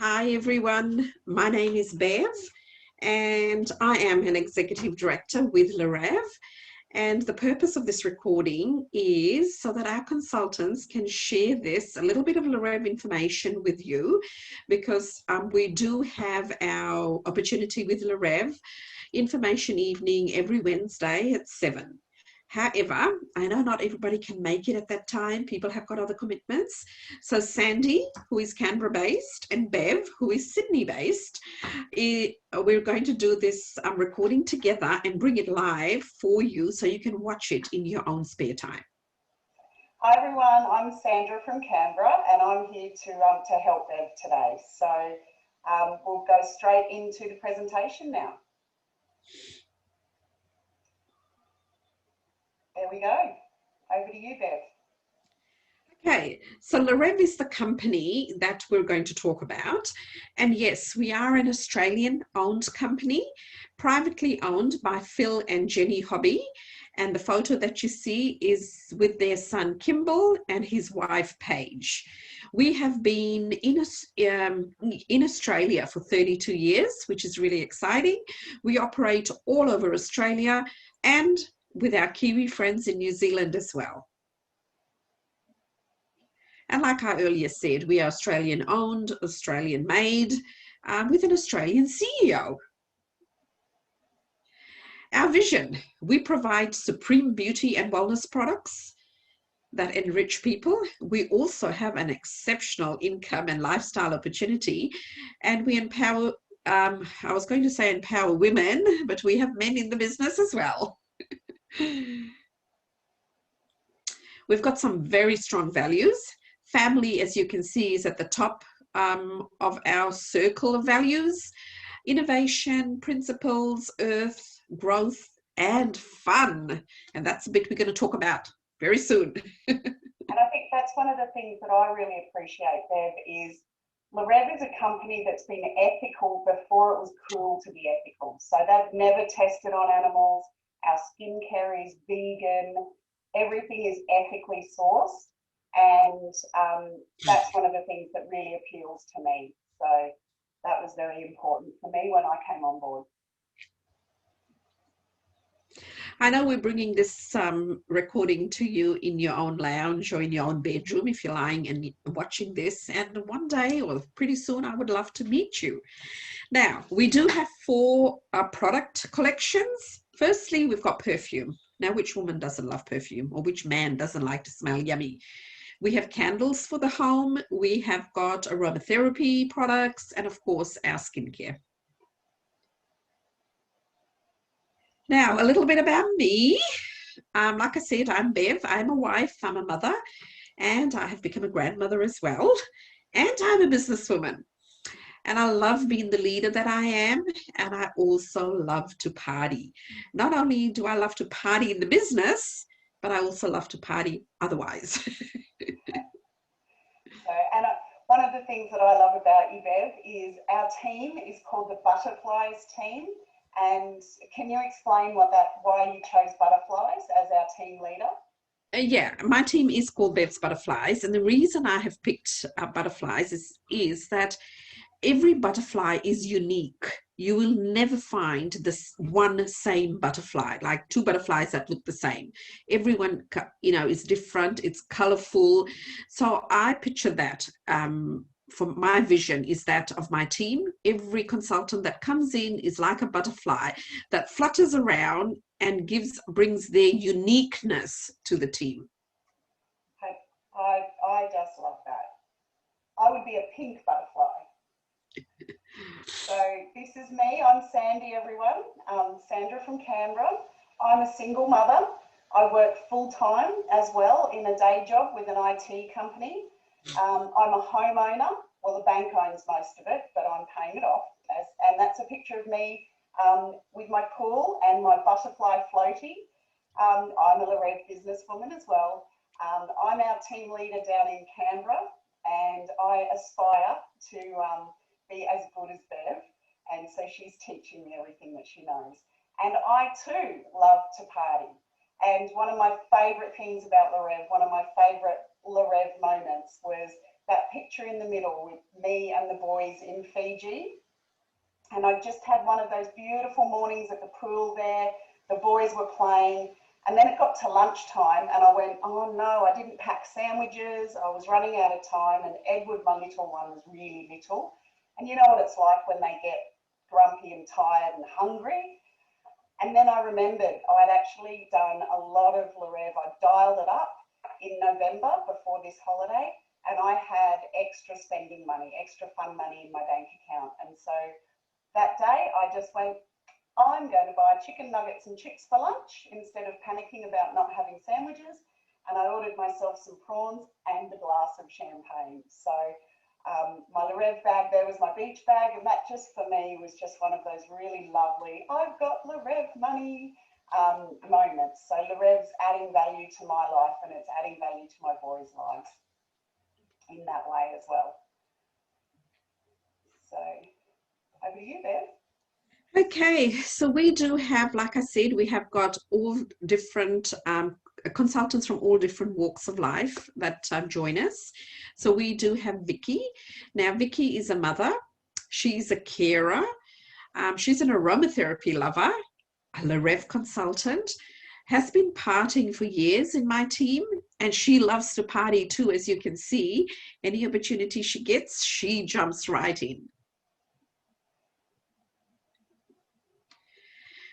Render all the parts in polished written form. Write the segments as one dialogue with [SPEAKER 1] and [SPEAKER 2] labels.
[SPEAKER 1] Hi everyone, my name is Bev and I am an executive director with LeReve, and the purpose of this recording is so that our consultants can share a little bit of LeReve information with you, because we do have our opportunity with LeReve information evening every Wednesday at 7. However, I know not everybody can make it at that time. People have got other commitments. So Sandy, who is Canberra-based, and Bev, who is Sydney-based, we're going to do this recording together and bring it live for you so you can watch it in your own spare time.
[SPEAKER 2] Hi everyone, I'm Sandra from Canberra and I'm here to help Bev today. So we'll go straight into the presentation now. There we go. Over to you, Bev.
[SPEAKER 1] Okay, so LeReve is the company that we're going to talk about. And yes, we are an Australian-owned company, privately owned by Phil and Jenny Hobby. And the photo that you see is with their son Kimball and his wife Paige. We have been in Australia for 32 years, which is really exciting. We operate all over Australia and with our Kiwi friends in New Zealand as well. And like I earlier said, we are Australian owned, Australian made, with an Australian CEO. Our vision: we provide supreme beauty and wellness products that enrich people. We also have an exceptional income and lifestyle opportunity, and we empower, I was going to say empower women, but we have men in the business as well. We've got some very strong values. Family, as you can see, is at the top of our circle of values. Innovation, principles, earth, growth, and fun. And that's a bit we're going to talk about very soon.
[SPEAKER 2] And I think that's one of the things that I really appreciate, Bev, is LeReve is a company that's been ethical before it was cool to be ethical. So they've never tested on animals. Our skincare is vegan. Everything is ethically sourced. And that's one of the things that really appeals to me. So that was very important for me when I came on board.
[SPEAKER 1] I know we're bringing this recording to you in your own lounge or in your own bedroom if you're lying and watching this. And one day, or pretty soon, I would love to meet you. Now, we do have 4 product collections. Firstly, we've got perfume. Now, which woman doesn't love perfume, or which man doesn't like to smell yummy? We have candles for the home. We have got aromatherapy products, and of course, our skincare. Now, a little bit about me. Like I said, I'm Bev. I'm a wife, I'm a mother, and I have become a grandmother as well. And I'm a businesswoman. And I love being the leader that I am, and I also love to party. Not only do I love to party in the business, but I also love to party otherwise.
[SPEAKER 2] One of the things that I love about you, Bev, is our team is called the Butterflies team. And can you explain why you chose butterflies as our team leader?
[SPEAKER 1] Yeah, my team is called Bev's Butterflies, and the reason I have picked butterflies is that every butterfly is unique. You will never find this one same butterfly, like 2 butterflies that look the same. Everyone, is different. It's colorful. So I picture that. For my vision is that of my team. Every consultant that comes in is like a butterfly that flutters around and brings their uniqueness to the team.
[SPEAKER 2] I just love that. I would be a pink butterfly. So this is me. I'm Sandy, everyone. Sandra from Canberra. I'm a single mother. I work full-time as well in a day job with an IT company. I'm a homeowner. Well, the bank owns most of it, but I'm paying it off. And that's a picture of me with my pool and my butterfly floaty. I'm a LeReve businesswoman as well. I'm our team leader down in Canberra, and I aspire to be as good as Bev. And so she's teaching me everything that she knows. And I too love to party. And one of my favourite things about LeReve, one of my favourite LeReve moments was that picture in the middle with me and the boys in Fiji. And I just had one of those beautiful mornings at the pool there. The boys were playing. And then it got to lunchtime and I went, oh no, I didn't pack sandwiches. I was running out of time, and Edward, my little one, was really little. And you know what it's like when they get grumpy and tired and hungry. And then I remembered I'd actually done a lot of LeReve. I dialed it up in November before this holiday, and I had extra spending money, extra fun money in my bank account. And so that day I just went, I'm going to buy chicken nuggets and chips for lunch instead of panicking about not having sandwiches. And I ordered myself some prawns and a glass of champagne. So my LeReve bag there was my beach bag, and that just for me was just one of those really lovely, I've got LeReve money moments. So LeReve's adding value to my life, and it's adding value to my boys' lives in that way as well. So over to you, Bev.
[SPEAKER 1] Okay, so we do have, like I said, we have got all different consultants from all different walks of life that join us. So we do have Vicky. Now, Vicky is a mother. She's a carer. She's an aromatherapy lover, a LeReve consultant, has been partying for years in my team, and she loves to party too, as you can see. Any opportunity she gets, she jumps right in.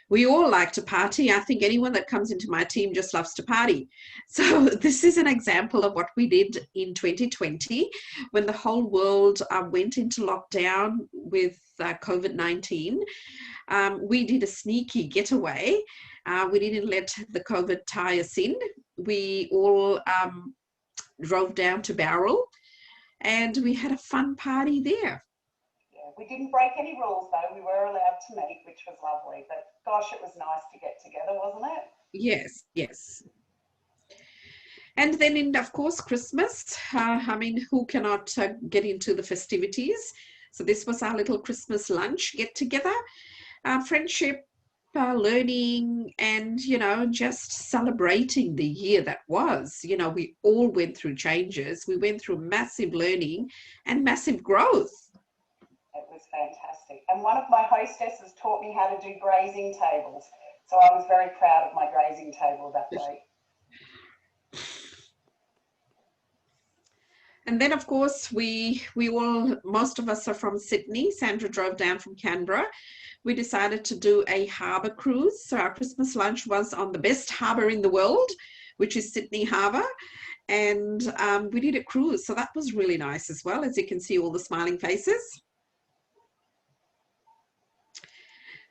[SPEAKER 1] We all like to party. I think anyone that comes into my team just loves to party. So this is an example of what we did in 2020 when the whole world went into lockdown with COVID-19. We did a sneaky getaway. We didn't let the COVID tie us in. We all drove down to Barrel, and we had a fun party there.
[SPEAKER 2] We didn't break any rules though. We were allowed to meet, which was lovely. But gosh, it was nice to get together, wasn't it?
[SPEAKER 1] Yes, yes. And then, of course, Christmas. I mean, who cannot get into the festivities? So this was our little Christmas lunch get together, friendship, learning, and, you know, just celebrating the year that was. You know, we all went through changes. We went through massive learning and massive growth.
[SPEAKER 2] It was fantastic. And one of my hostesses taught me how to do grazing tables. So I was very proud of my grazing table that day.
[SPEAKER 1] And then, of course, most of us are from Sydney. Sandra drove down from Canberra. We decided to do a harbour cruise. So our Christmas lunch was on the best harbour in the world, which is Sydney Harbour. And we did a cruise. So that was really nice as well, as you can see all the smiling faces.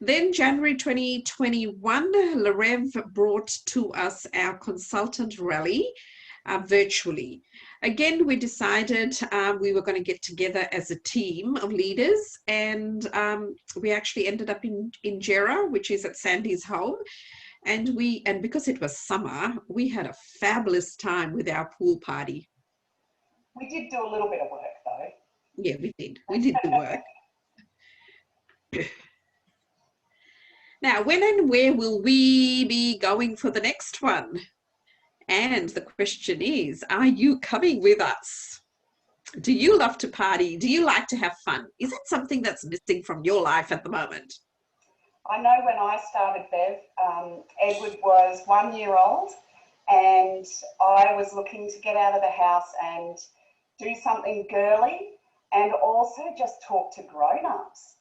[SPEAKER 1] Then January 2021, LeReve brought to us our consultant rally virtually. Again, we decided we were going to get together as a team of leaders, and we actually ended up in Jera, which is at Sandy's home. And because it was summer, we had a fabulous time with our pool party.
[SPEAKER 2] We did do a little bit of work though.
[SPEAKER 1] Yeah, we did. We did the work. Now, when and where will we be going for the next one? And the question is, are you coming with us? Do you love to party? Do you like to have fun? Is it something that's missing from your life at the moment?
[SPEAKER 2] I know when I started, Bev, Edward was 1 year old, and I was looking to get out of the house and do something girly and also just talk to grown-ups.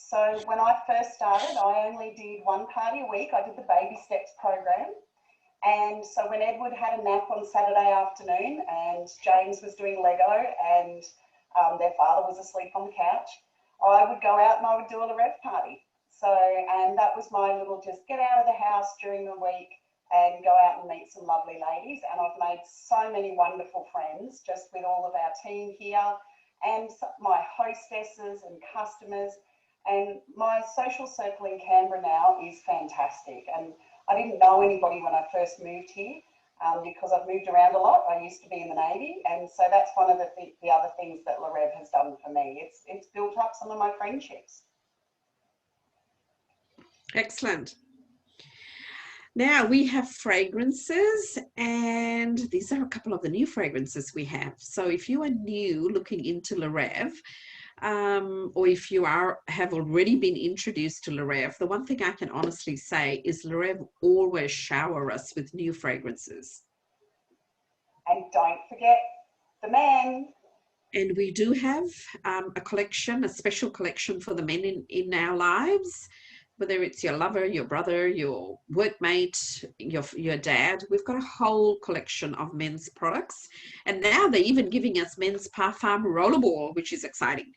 [SPEAKER 2] So when I first started, I only did one party a week. I did the Baby Steps program. And so when Edward had a nap on Saturday afternoon and James was doing Lego and their father was asleep on the couch, I would go out and I would do a LeReve party. So, and that was my little just get out of the house during the week and go out and meet some lovely ladies. And I've made so many wonderful friends just with all of our team here and my hostesses and customers. And my social circle in Canberra now is fantastic. And I didn't know anybody when I first moved here because I've moved around a lot. I used to be in the Navy, and so that's one of the other things that LeReve has done for me. It's built up some of my friendships.
[SPEAKER 1] Excellent. Now we have fragrances, and these are a couple of the new fragrances we have. So if you are new looking into LeReve, or if you have already been introduced to LeReve, the one thing I can honestly say is LeReve always shower us with new fragrances.
[SPEAKER 2] And don't forget the men.
[SPEAKER 1] And we do have a collection, a special collection for the men in our lives, whether it's your lover, your brother, your workmate, your dad. We've got a whole collection of men's products. And now they're even giving us men's parfum rollerball, which is exciting.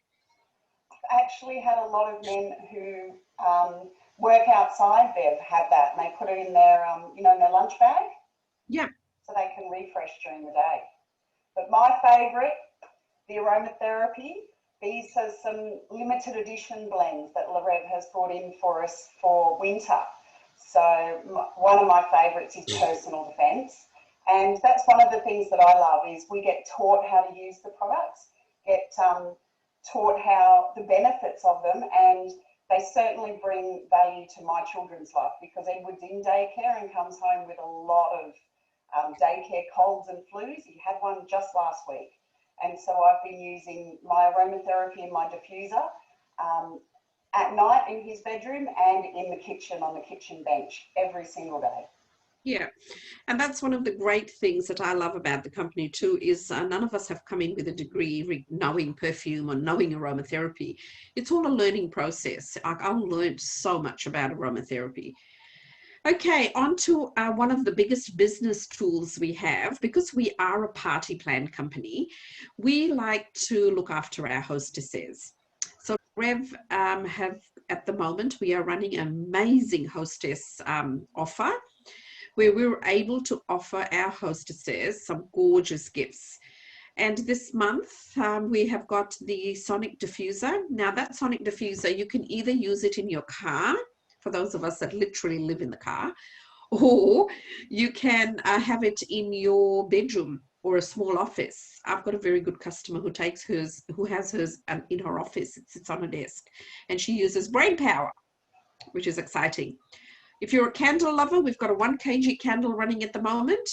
[SPEAKER 2] Actually had a lot of men who work outside Bev have that, and they put it in their, in their lunch bag.
[SPEAKER 1] Yeah.
[SPEAKER 2] So they can refresh during the day. But my favourite, the aromatherapy. These are some limited edition blends that LeReve has brought in for us for winter. So one of my favourites is Personal Defence. And that's one of the things that I love is we get taught how to use the products, get taught how the benefits of them, and they certainly bring value to my children's life because Edward's in daycare and comes home with a lot of daycare colds and flus. He had one just last week. And so I've been using my aromatherapy in my diffuser at night in his bedroom and in the kitchen on the kitchen bench every single day.
[SPEAKER 1] Yeah, and that's one of the great things that I love about the company too, is none of us have come in with a degree knowing perfume or knowing aromatherapy. It's all a learning process. I've learned so much about aromatherapy. Okay, on to one of the biggest business tools we have. Because we are a party plan company, we like to look after our hostesses. So Rev have, at the moment, we are running an amazing hostess offer where we were able to offer our hostesses some gorgeous gifts. And this month, we have got the sonic diffuser. Now that sonic diffuser, you can either use it in your car, for those of us that literally live in the car, or you can have it in your bedroom or a small office. I've got a very good customer who takes hers, who has hers in her office. It sits on a desk, and she uses brain power, which is exciting. If you're a candle lover, we've got a 1 kg candle running at the moment.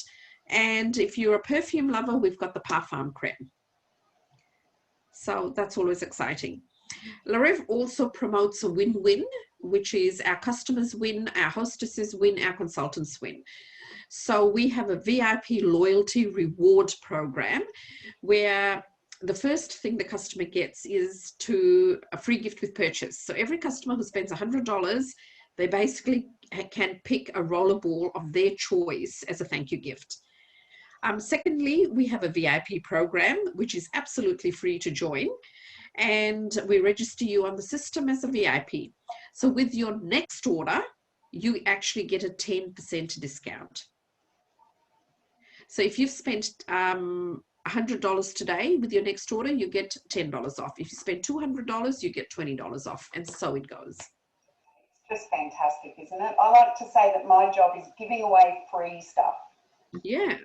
[SPEAKER 1] And if you're a perfume lover, we've got the Parfum Creme. So that's always exciting. LeReve also promotes a win-win, which is our customers win, our hostesses win, our consultants win. So we have a VIP loyalty reward program where the first thing the customer gets is a free gift with purchase. So every customer who spends $100, they basically can pick a rollerball of their choice as a thank you gift. Secondly, we have a VIP program, which is absolutely free to join, and we register you on the system as a VIP. So with your next order, you actually get a 10% discount. So if you've spent $100 today, with your next order, you get $10 off. If you spend $200, you get $20 off, and so it goes.
[SPEAKER 2] It's just fantastic, isn't it? I like to say that my job is giving away free stuff.
[SPEAKER 1] Yeah.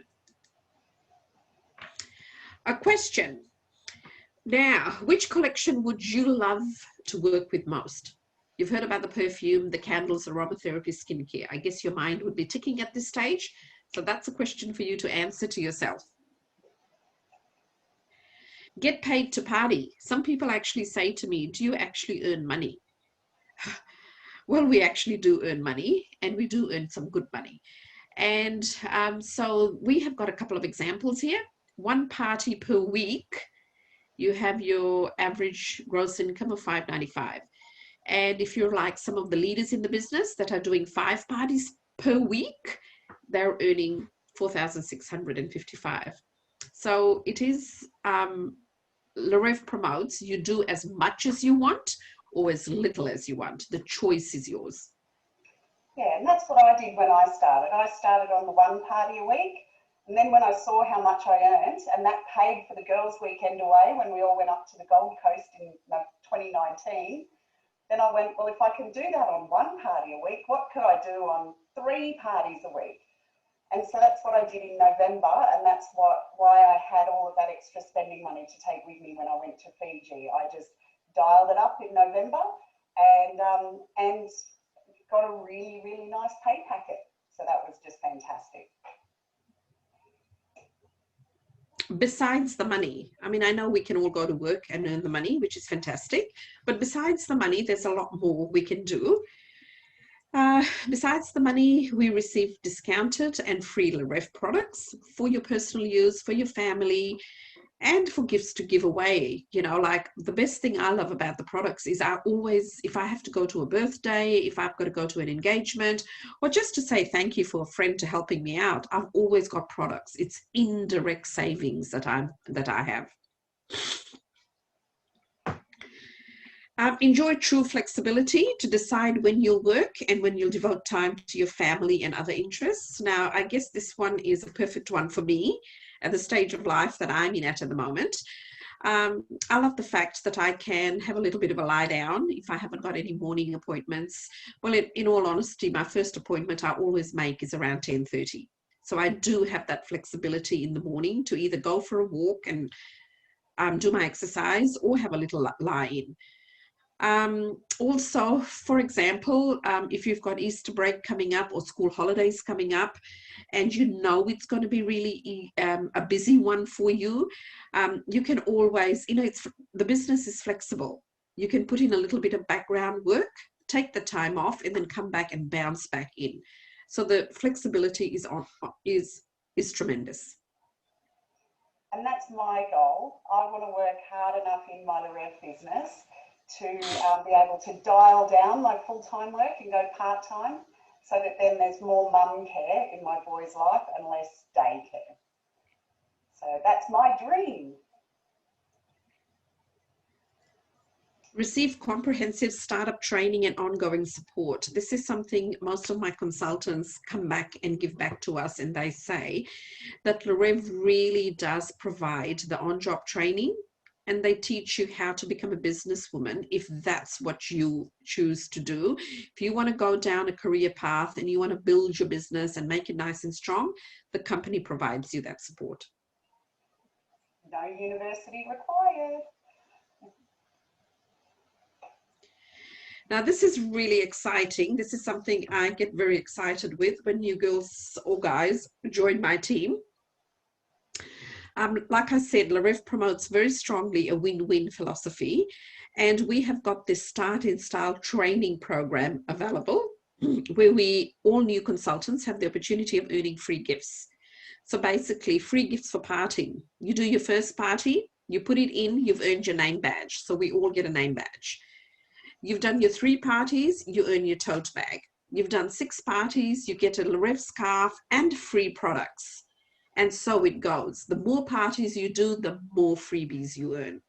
[SPEAKER 1] A question. Now, which collection would you love to work with most? You've heard about the perfume, the candles, aromatherapy, skincare. I guess your mind would be ticking at this stage. So that's a question for you to answer to yourself. Get paid to party. Some people actually say to me, do you actually earn money? Well, we actually do earn money, and we do earn some good money. And so we have got a couple of examples here. 1 party per week, you have your average gross income of $595. And if you're like some of the leaders in the business that are doing 5 parties per week, they're earning $4,655. So it is, LeReve promotes, you do as much as you want or as little as you want. The choice is yours.
[SPEAKER 2] Yeah, and that's what I did when I started. I started on the 1 party a week. And then when I saw how much I earned, and that paid for the girls' weekend away when we all went up to the Gold Coast in 2019, then I went, well, if I can do that on 1 party a week, what could I do on 3 parties a week? And so that's what I did in November, and that's why I had all of that extra spending money to take with me when I went to Fiji. I just dialed it up in November and got a really, really nice pay packet. So that was just fantastic.
[SPEAKER 1] Besides the money, I mean, I know we can all go to work and earn the money, which is fantastic, but besides the money, there's a lot more we can do. Besides the money, we receive discounted and free LeReve products for your personal use, for your family, and for gifts to give away. You know, like the best thing I love about the products is I always, if I have to go to a birthday, if I've got to go to an engagement, or just to say thank you for a friend to helping me out, I've always got products. It's indirect savings that I have. Enjoy true flexibility to decide when you'll work and when you'll devote time to your family and other interests. Now, I guess this one is a perfect one for me at the stage of life that I'm in at the moment. I love the fact that I can have a little bit of a lie down if I haven't got any morning appointments. Well, in all honesty, my first appointment I always make is around 10:30. So I do have that flexibility in the morning to either go for a walk and do my exercise or have a little lie in. Also, for example, if you've got Easter break coming up or school holidays coming up, and you know it's going to be really a busy one for you, you can always, you know, the business is flexible. You can put in a little bit of background work, take the time off, and then come back and bounce back in. So the flexibility is tremendous.
[SPEAKER 2] And that's my goal. I want to work hard enough in my LeReve business to be able to dial down my full-time work and go part-time, so that then there's more mum care in my boy's life and less daycare. So that's my dream.
[SPEAKER 1] Receive comprehensive startup training and ongoing support. This is something most of my consultants come back and give back to us, and they say that LeReve really does provide the on-job training, and they teach you how to become a businesswoman if that's what you choose to do. If you want to go down a career path and you want to build your business and make it nice and strong, the company provides you that support.
[SPEAKER 2] No university required.
[SPEAKER 1] Now, this is really exciting. This is something I get very excited with when you girls or guys join my team. Like I said, LeReve promotes very strongly a win-win philosophy, and we have got this Start in Style training program available where all new consultants have the opportunity of earning free gifts. So basically, free gifts for partying. You do your first party, you put it in, you've earned your name badge. So we all get a name badge. You've done your 3 parties, you earn your tote bag. You've done 6 parties, you get a LeReve scarf and free products. And so it goes. The more parties you do, the more freebies you earn.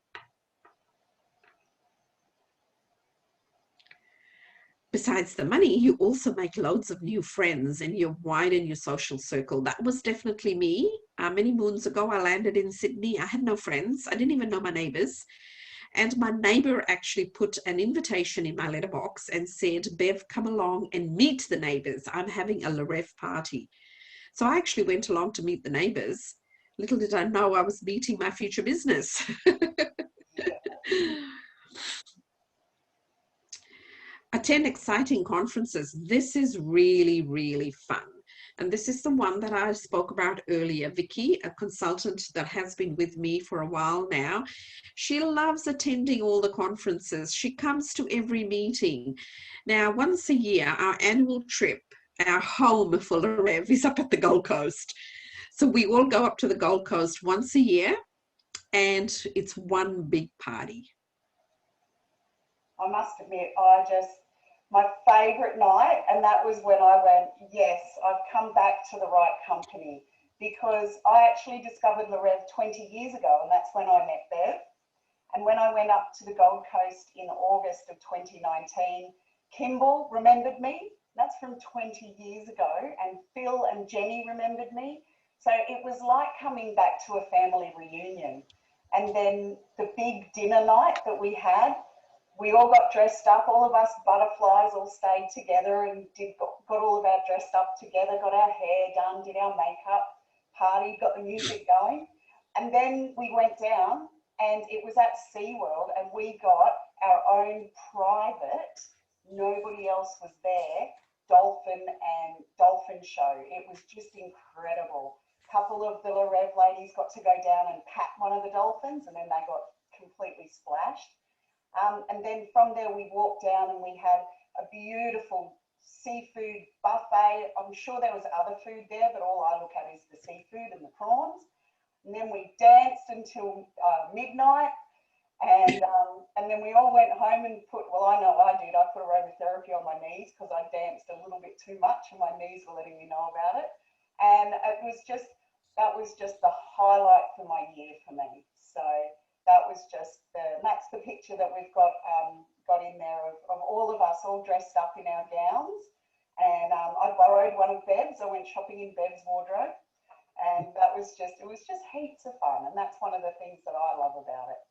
[SPEAKER 1] Besides the money, you also make loads of new friends and you widen your social circle. That was definitely me. Many moons ago, I landed in Sydney. I had no friends. I didn't even know my neighbors. And my neighbor actually put an invitation in my letterbox and said, Bev, come along and meet the neighbors. I'm having a LeReve party. So I actually went along to meet the neighbors. Little did I know I was meeting my future business. Attend exciting conferences. This is really, really fun. And this is the one that I spoke about earlier. Vicky, a consultant that has been with me for a while now, she loves attending all the conferences. She comes to every meeting. Now, once a year, our annual trip, our home for LeReve is up at the Gold Coast. So we all go up to the Gold Coast once a year, and it's one big party.
[SPEAKER 2] I must admit, my favourite night, and that was when I went, yes, I've come back to the right company, because I actually discovered LeReve 20 years ago, and that's when I met Bev. And when I went up to the Gold Coast in August of 2019, Kimball remembered me. That's from 20 years ago, and Phil and Jenny remembered me. So it was like coming back to a family reunion. And then the big dinner night that we had, we all got dressed up, all of us butterflies all stayed together and got all of our dressed up together, got our hair done, did our makeup, party, got the music going. And then we went down, and it was at SeaWorld, and we got our own private, nobody else was there, dolphin show. was just incredible. A couple of the LeReve ladies got to go down and pat one of the dolphins, and then they got completely splashed. And then from there we walked down and we had a beautiful seafood buffet. I'm sure there was other food there, but all I look at is the seafood and the prawns. And then we danced until midnight. And then we all went home and well, I know I did. I put aromatherapy on my knees because I danced a little bit too much and my knees were letting me know about it. And that was just the highlight for my year for me. So that was just that's the picture that we've got in there of all of us all dressed up in our gowns. And I borrowed one of Bev's. I went shopping in Bev's wardrobe. And it was just heaps of fun. And that's one of the things that I love about it.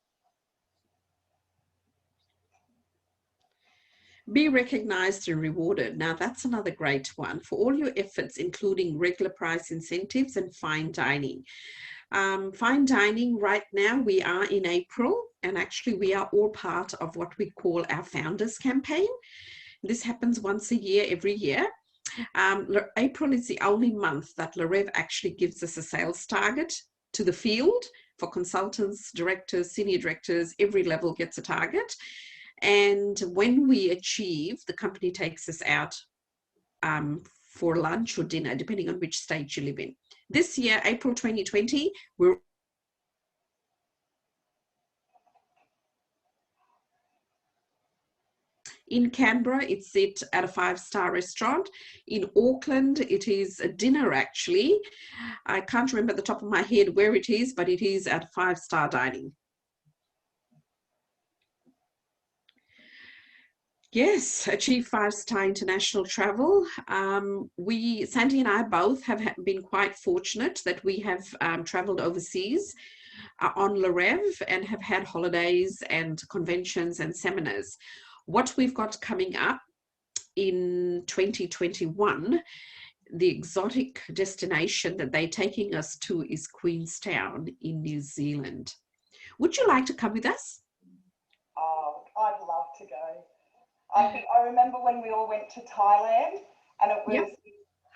[SPEAKER 1] Be recognized and rewarded. Now, that's another great one for all your efforts, including regular price incentives and fine dining. Fine dining right now, we are in April, and actually we are all part of what we call our Founders Campaign. This happens once a year, every year. April is the only month that LeReve actually gives us a sales target to the field for consultants, directors, senior directors, every level gets a target. And when we achieve, the company takes us out for lunch or dinner, depending on which state you live in. This year, April 2020, we're in Canberra, it's at a 5-star restaurant. In Auckland, it is a dinner actually. I can't remember at the top of my head where it is, but it is at 5-star dining. Yes, achieve 5-star international travel. Sandy and I both have been quite fortunate that we have traveled overseas on LeReve and have had holidays and conventions and seminars. What we've got coming up in 2021, the exotic destination that they're taking us to is Queenstown in New Zealand. Would you like to come with us?
[SPEAKER 2] Oh, I'd love to go. I remember when we all went to Thailand, and it was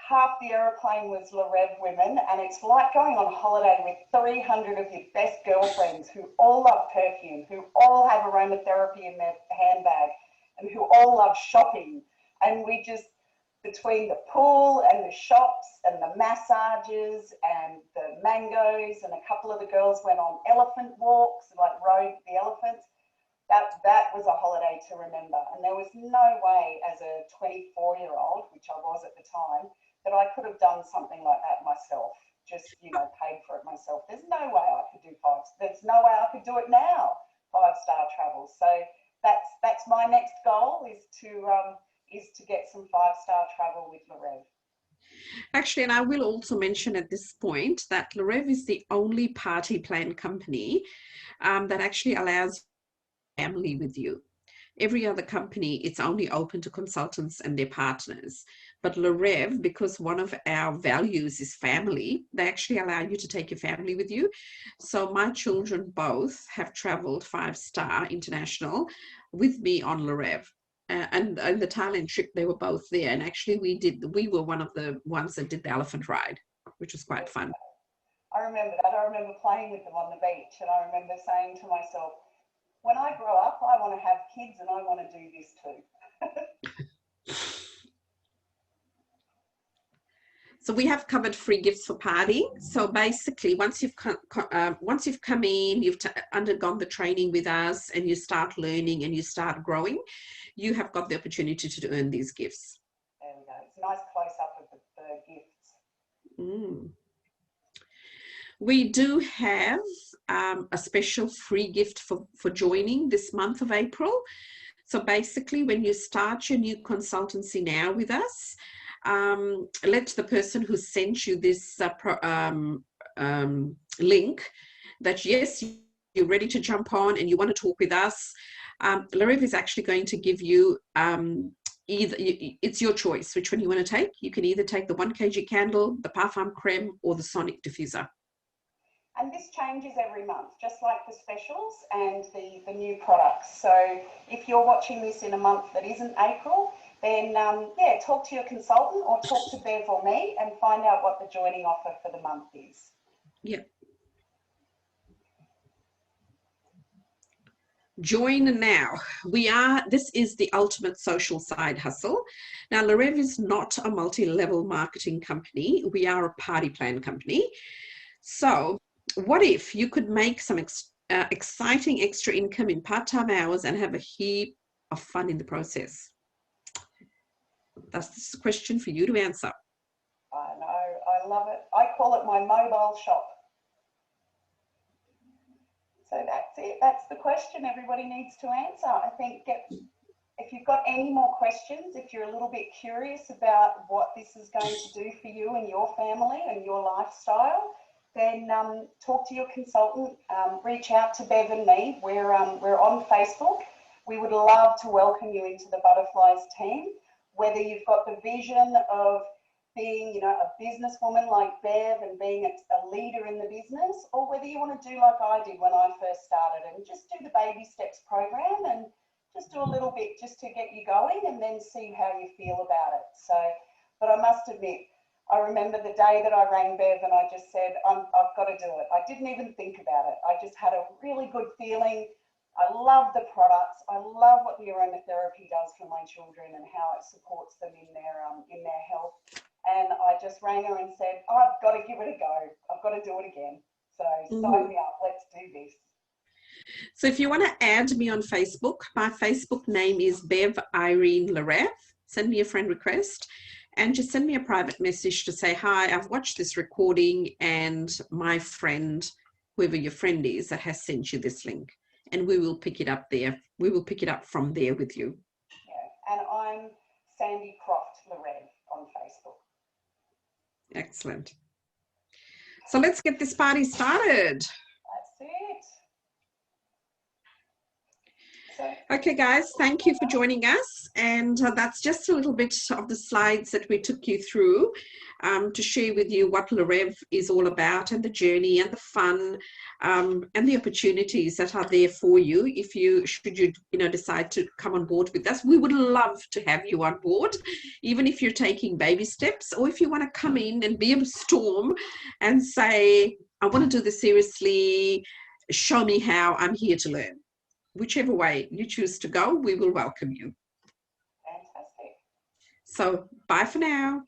[SPEAKER 2] half the aeroplane was LeReve women, and it's like going on holiday with 300 of your best girlfriends who all love perfume, who all have aromatherapy in their handbag, and who all love shopping. And we just, between the pool and the shops and the massages and the mangoes, and a couple of the girls went on elephant walks, like rode the elephants. That was a holiday to remember. And there was no way as a 24-year-old, which I was at the time, that I could have done something like that myself, just, paid for it myself. There's no way I could do there's no way I could do it now, 5-star travel. So that's my next goal is to get some 5-star travel with LeReve.
[SPEAKER 1] Actually, and I will also mention at this point that LeReve is the only party plan company that actually allows family with you. Every other company, it's only open to consultants and their partners. But LeReve, because one of our values is family, they actually allow you to take your family with you. So my children both have traveled 5-star international with me on LeReve. And the Thailand trip, they were both there. And actually we were one of the ones that did the elephant ride, which was quite fun.
[SPEAKER 2] I remember that. I remember playing with them on the beach, and I remember saying to myself, when I grow up, I want to have kids and I want to do this too.
[SPEAKER 1] So we have covered free gifts for party. So basically, once you've come in, you've undergone the training with us, and you start learning and you start growing, you have got the opportunity to earn these gifts.
[SPEAKER 2] There we go. It's a nice close-up of the gifts.
[SPEAKER 1] We do have a special free gift for joining this month of April. So basically, when you start your new consultancy now with us, let the person who sent you this link that, yes, you're ready to jump on and you want to talk with us. LeReve is actually going to give you either, it's your choice which one you want to take. You can either take the 1 kg candle, the parfum creme, or the sonic diffuser.
[SPEAKER 2] And this changes every month, just like the specials and the new products. So if you're watching this in a month that isn't April, then yeah, talk to your consultant or talk to Bev or me and find out what the joining offer for the month is.
[SPEAKER 1] Yeah. Join now. This is the ultimate social side hustle. Now, LeReve is not a multi-level marketing company. We are a party plan company. So what if you could make some exciting extra income in part-time hours and have a heap of fun in the process? That's the question for you to answer.
[SPEAKER 2] I know, I love it. I call it my mobile shop. So that's it. That's the question everybody needs to answer. I think if you've got any more questions, if you're a little bit curious about what this is going to do for you and your family and your lifestyle, then talk to your consultant, reach out to Bev and me. We're on Facebook. We would love to welcome you into the Butterflies team, whether you've got the vision of being, you know, a businesswoman like Bev and being a leader in the business, or whether you want to do like I did when I first started and just do the baby steps program and just do a little bit just to get you going and then see how you feel about it. So, but I must admit, I remember the day that I rang Bev and I just said, I've got to do it. I didn't even think about it. I just had a really good feeling. I love the products. I love what the aromatherapy does for my children and how it supports them in their health. And I just rang her and said, I've got to give it a go. I've got to do it again. So sign me up. Let's do this.
[SPEAKER 1] So if you want to add me on Facebook, my Facebook name is Bev Irene LeReve. Send me a friend request and just send me a private message to say, hi, I've watched this recording and my friend, whoever your friend is, that has sent you this link. And we will pick it up there. We will pick it up from there with you.
[SPEAKER 2] Yeah, and I'm Sandy Croft LeReve on Facebook.
[SPEAKER 1] Excellent. So let's get this party started.
[SPEAKER 2] That's it.
[SPEAKER 1] Okay, guys, thank you for joining us. And that's just a little bit of the slides that we took you through to share with you what LeReve is all about and the journey and the fun and the opportunities that are there for you if you decide to come on board with us. We would love to have you on board, even if you're taking baby steps or if you want to come in and be a storm and say, I want to do this seriously, show me how, I'm here to learn. Whichever way you choose to go, we will welcome you.
[SPEAKER 2] Fantastic.
[SPEAKER 1] So bye for now.